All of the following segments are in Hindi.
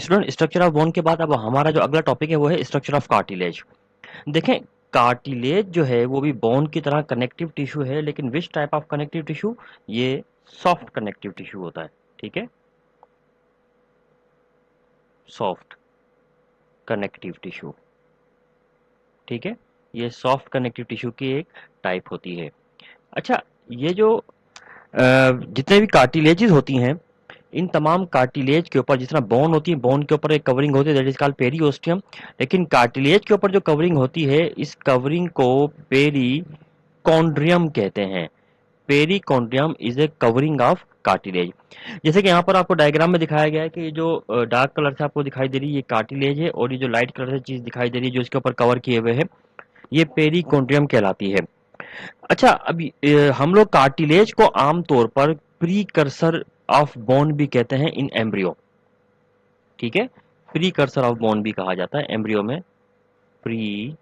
स्टूडेंट, स्ट्रक्चर ऑफ बोन के बाद अब हमारा जो अगला टॉपिक है वो है स्ट्रक्चर ऑफ कार्टिलेज। देखें, कार्टिलेज जो है वो भी बोन की तरह कनेक्टिव टिश्यू है, लेकिन which type of connective tissue? ये सॉफ्ट कनेक्टिव टिश्यू होता है। ठीक है, सॉफ्ट कनेक्टिव टिश्यू। ठीक है, ये सॉफ्ट कनेक्टिव टिश्यू की एक टाइप होती है। अच्छा, ये जो जितने भी कार्टिलेजेस होती हैं, इन तमाम कार्टिलेज के ऊपर जिस तरह बोन होती है, बोन के ऊपर एक कवरिंग होती है दैट इज कॉल्ड पेरिओस्टियम। लेकिन कार्टिलेज के ऊपर जो कवरिंग होती है, इस कवरिंग को पेरिकॉन्ड्रियम कहते हैं। Perichondrium is a covering of cartilage. जैसे कि यहाँ पर आपको डायग्राम में दिखाया गया है कि ये जो डार्क कलर से आपको दिखाई दे रही है ये कार्टिलेज है, और ये जो लाइट कलर से चीज दिखाई दे रही है जो इसके ऊपर कवर किए हुए है, ये पेरिकॉन्ड्रियम कहलाती है। अच्छा, अभी हम लोग कार्टिलेज को आमतौर पर प्रीकर्सर ऑफ बोन भी कहते हैं इन एम्ब्रियो। ठीक है, प्रीकर्सर ऑफ बोन भी कहा जाता है एम्ब्रियो में, प्रीकर्सर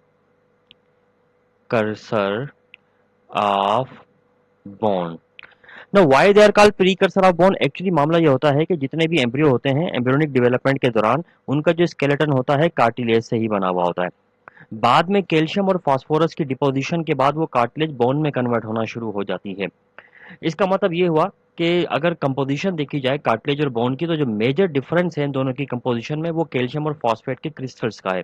ऑफ बोन। ना why they are called precursor of bone? Actually मामला ये होता है कि जितने भी एम्ब्रियो होते हैं एम्ब्रियोनिक डेवलपमेंट के दौरान उनका जो स्केलेटन होता है कार्टिलेज से ही बना हुआ होता है। बाद में कैल्शियम और फास्फोरस की डिपोजिशन के बाद वो कार्टिलेज बोन में कन्वर्ट होना शुरू हो जाती है। इसका मतलब ये हुआ कि अगर कंपोजिशन देखी जाए कार्टिलेज और बोन की, तो जो मेजर डिफरेंस है इन दोनों की कंपोजिशन में वो कैल्शियम और फॉस्फेट के क्रिस्टल्स का है।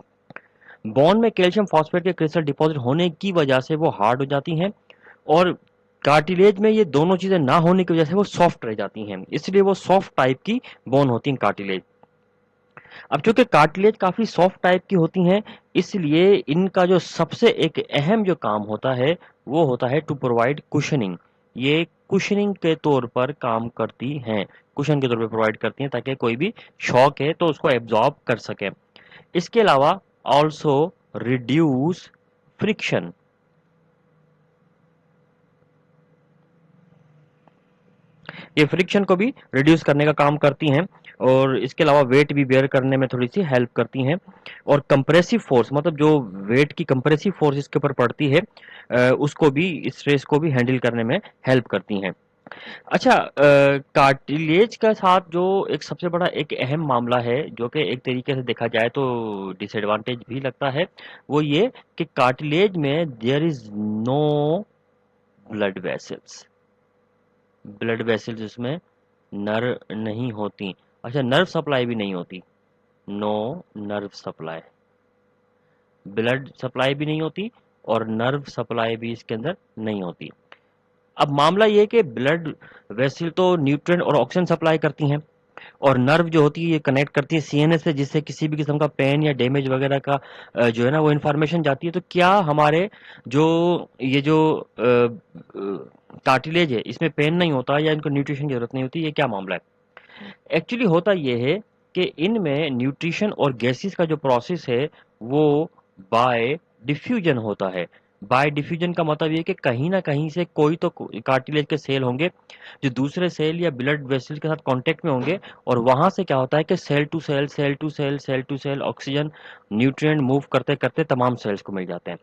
बोन में कैल्शियम फॉस्फेट के क्रिस्टल डिपॉजिट होने की वजह से वो हार्ड हो जाती हैं, और कार्टिलेज में ये दोनों चीजें ना होने की वजह से वो सॉफ्ट रह जाती हैं, इसलिए वो सॉफ्ट टाइप की बोन होती है कार्टिलेज। अब चूंकि कार्टिलेज काफी सॉफ्ट टाइप की होती हैं, इसलिए इनका जो सबसे एक अहम जो काम होता है वो होता है टू प्रोवाइड कुशनिंग। ये कुशनिंग के तौर पर काम करती हैं, कुशन के तौर पर प्रोवाइड करती हैं, ताकि कोई भी शॉक है तो उसको एब्जॉर्ब कर सके। इसके अलावा ऑल्सो रिड्यूस फ्रिक्शन। ये फ्रिक्शन को भी रिड्यूस करने का काम करती हैं, और इसके अलावा वेट भी बेयर करने में थोड़ी सी हेल्प करती हैं। और कंप्रेसिव फोर्स, मतलब जो वेट की कंप्रेसिव फोर्स इसके ऊपर पड़ती है, उसको भी, स्ट्रेस को भी हैंडल करने में हेल्प करती हैं। अच्छा, कार्टिलेज के साथ जो एक सबसे बड़ा एक अहम मामला है, जो कि एक तरीके से देखा जाए तो डिसएडवांटेज भी लगता है, वो ये कि कार्टिलेज में there is no blood vessels. Blood vessels इसमें नर्व नहीं होती। अच्छा, नर्व सप्लाई भी नहीं होती, no nerve supply, blood supply भी नहीं होती और नर्व सप्लाई भी इसके अंदर नहीं होती। अब मामला ये कि ब्लड वेसल तो न्यूट्रिएंट और ऑक्सीजन सप्लाई करती हैं, और नर्व जो होती है ये कनेक्ट करती है सीएनएस से, जिससे किसी भी किस्म का पेन या डैमेज वगैरह का जो है ना वो इन्फॉर्मेशन जाती है। तो क्या हमारे जो ये जो कार्टिलेज है इसमें पेन नहीं होता या इनको न्यूट्रिशन की जरूरत नहीं होती, ये क्या मामला है? एक्चुअली होता ये है कि इनमें न्यूट्रिशन और गैसेस का जो प्रोसेस है वो बाय डिफ्यूजन होता है। बाय डिफ्यूजन का मतलब ये कि कहीं ना कहीं से कोई तो कार्टिलेज के सेल होंगे जो दूसरे सेल या ब्लड वेसल के साथ कांटेक्ट में होंगे, और वहां से क्या होता है कि cell to cell, cell to cell, cell to cell oxygen nutrient move करते करते तमाम सेल्स को मिल जाते हैं।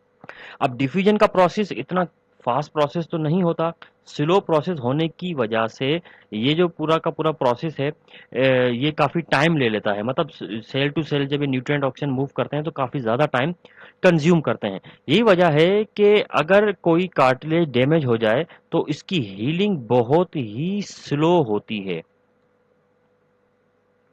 अब डिफ्यूजन का प्रोसेस इतना फास्ट प्रोसेस तो नहीं होता, स्लो प्रोसेस होने की वजह से ये जो पूरा का पूरा प्रोसेस है ये काफ़ी टाइम ले लेता है। मतलब सेल टू सेल जब ये न्यूट्रिएंट ऑक्सीजन मूव करते हैं तो काफ़ी ज़्यादा टाइम कंज्यूम करते हैं। यही वजह है कि अगर कोई कार्टिलेज डैमेज हो जाए तो इसकी हीलिंग बहुत ही स्लो होती है।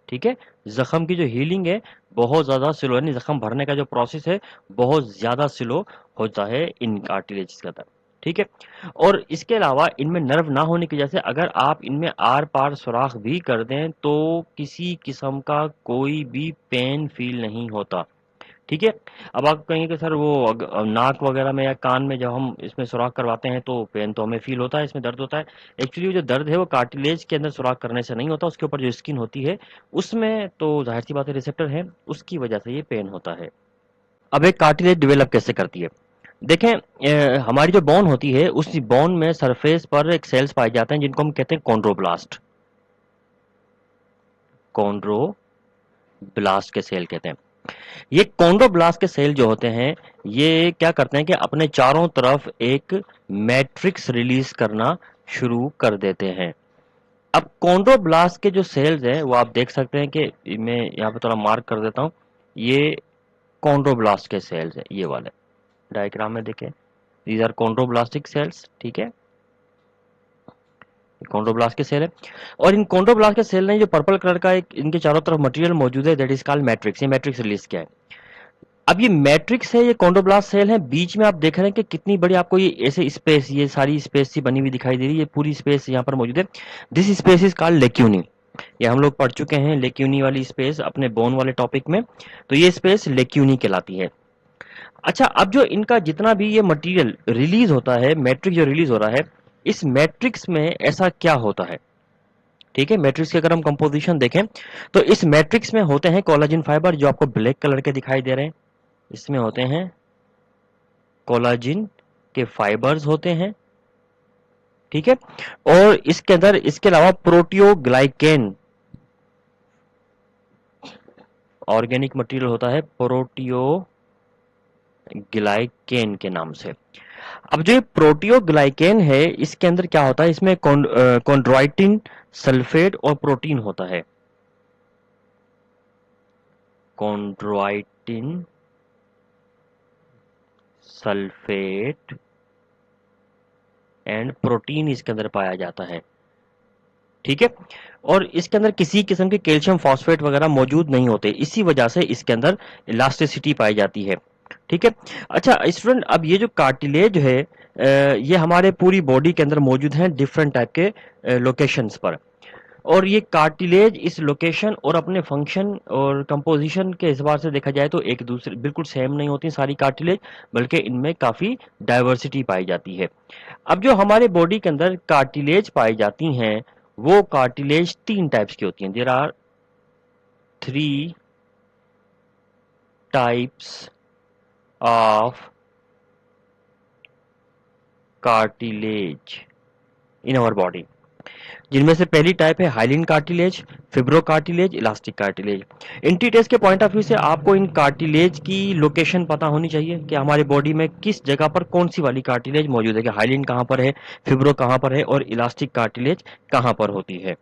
ठीक है, जख्म की जो हीलिंग है बहुत ज़्यादा स्लो, यानी जख्म भरने का जो प्रोसेस है बहुत ज़्यादा स्लो होता है इन कार्टिलेज के अंदर। ठीक है, और इसके अलावा इनमें नर्व ना होने की वजह से अगर आप इनमें आर पार सुराख भी कर दें तो किसी किस्म का कोई भी पेन फील नहीं होता। ठीक है, अब आप कहेंगे कि सर वो नाक वगैरह में या कान में जब हम इसमें सुराख करवाते हैं तो पेन तो हमें फील होता है, इसमें दर्द होता है। एक्चुअली जो दर्द है वो कार्टिलेज के अंदर सुराख करने से नहीं होता, उसके ऊपर जो स्किन होती है उसमें तो जाहिर सी बात है रिसेप्टर है, उसकी वजह से ये पेन होता है। अब एक कार्टिलेज डेवलप कैसे करती है? देखें, हमारी जो बोन होती है उस बोन में सरफेस पर एक सेल्स पाए जाते हैं जिनको हम कहते हैं कॉन्ड्रोब्लास्ट। कॉन्ड्रोब्लास्ट के सेल कहते हैं। ये कॉन्ड्रोब्लास्ट के सेल जो होते हैं ये क्या करते हैं कि अपने चारों तरफ एक मैट्रिक्स रिलीज करना शुरू कर देते हैं। अब कॉन्ड्रोब्लास्ट के जो सेल्स हैं वो आप देख सकते हैं कि मैं यहाँ पे थोड़ा मार्क कर देता हूँ। ये कॉन्ड्रोब्लास्ट के सेल्स हैं, ये वाले डायग्राम में देखें, दीज आर कॉन्ड्रोब्लास्टिक सेल्स, ठीक है, कॉन्ड्रोब्लास्ट के सेल है। और इन कॉन्ड्रोब्लास्ट के सेल ने जो पर्पल कलर का एक इनके चारों तरफ मटेरियल मौजूद है, दैट इज कॉल्ड मैट्रिक्स। ये मैट्रिक्स रिलीज किया है। अब ये मैट्रिक्स है, ये कॉन्ड्रोब्लास्ट सेल है, बीच में आप देख रहे हैं कि कितनी बड़ी आपको ये ऐसे स्पेस, ये सारी स्पेस सी बनी हुई दिखाई दे रही है, ये पूरी स्पेस यहाँ पर मौजूद है। This space is called lacunae. ये हम लोग पढ़ चुके हैं लेक्यूनी वाली स्पेस अपने बोन वाले टॉपिक में, तो ये स्पेस लेक्यूनी कहलाती है। अच्छा, अब जो इनका जितना भी ये मटेरियल रिलीज होता है, मैट्रिक्स जो रिलीज हो रहा है, इस मैट्रिक्स में ऐसा क्या होता है, ठीक है। मैट्रिक्स की अगर हम कंपोजिशन देखें तो इस मैट्रिक्स में होते हैं कोलाजिन फाइबर, जो आपको ब्लैक कलर के दिखाई दे रहे हैं, इसमें होते हैं कोलाजिन के फाइबर्स होते हैं, ठीक है। और इसके अंदर इसके अलावा प्रोटियोग्लाइकेन ऑर्गेनिक मटेरियल होता है, प्रोटियोग्लाइकेन के नाम से। अब जो ये प्रोटियोग्लाइकेन है, इसके अंदर क्या होता है, इसमें कॉन्ड्रोइटिन सल्फेट और प्रोटीन होता है, कॉन्ड्रोइटिन सल्फेट एंड प्रोटीन इसके अंदर पाया जाता है, ठीक है। और इसके अंदर किसी किस्म के कैल्शियम फॉस्फेट वगैरह मौजूद नहीं होते, इसी वजह से इसके अंदर इलास्टिसिटी पाई जाती है, ठीक है। अच्छा स्टूडेंट, अब ये जो कार्टिलेज है ये हमारे पूरी बॉडी के अंदर मौजूद हैं डिफरेंट टाइप के लोकेशंस पर। और ये कार्टिलेज इस लोकेशन और अपने फंक्शन और कंपोजिशन के हिसाब से देखा जाए तो एक दूसरे बिल्कुल सेम नहीं होती सारी कार्टिलेज, बल्कि इनमें काफ़ी डाइवर्सिटी पाई जाती है। अब जो हमारे बॉडी के अंदर कार्टिलेज पाई जाती हैं, वो कार्टिलेज 3 टाइप्स की होती हैं। There are 3 types of cartilage in our body, जिनमें से पहली टाइप है hyaline cartilage, fibro cartilage, elastic cartilage. Anti test के पॉइंट ऑफ व्यू से आपको इन कार्टिलेज की लोकेशन पता होनी चाहिए कि हमारे बॉडी में किस जगह पर कौन सी वाली कार्टिलेज मौजूद है, कि हाइलिन कहाँ पर है, फिब्रो कहाँ पर है और इलास्टिक कार्टिलेज कहाँ पर होती है।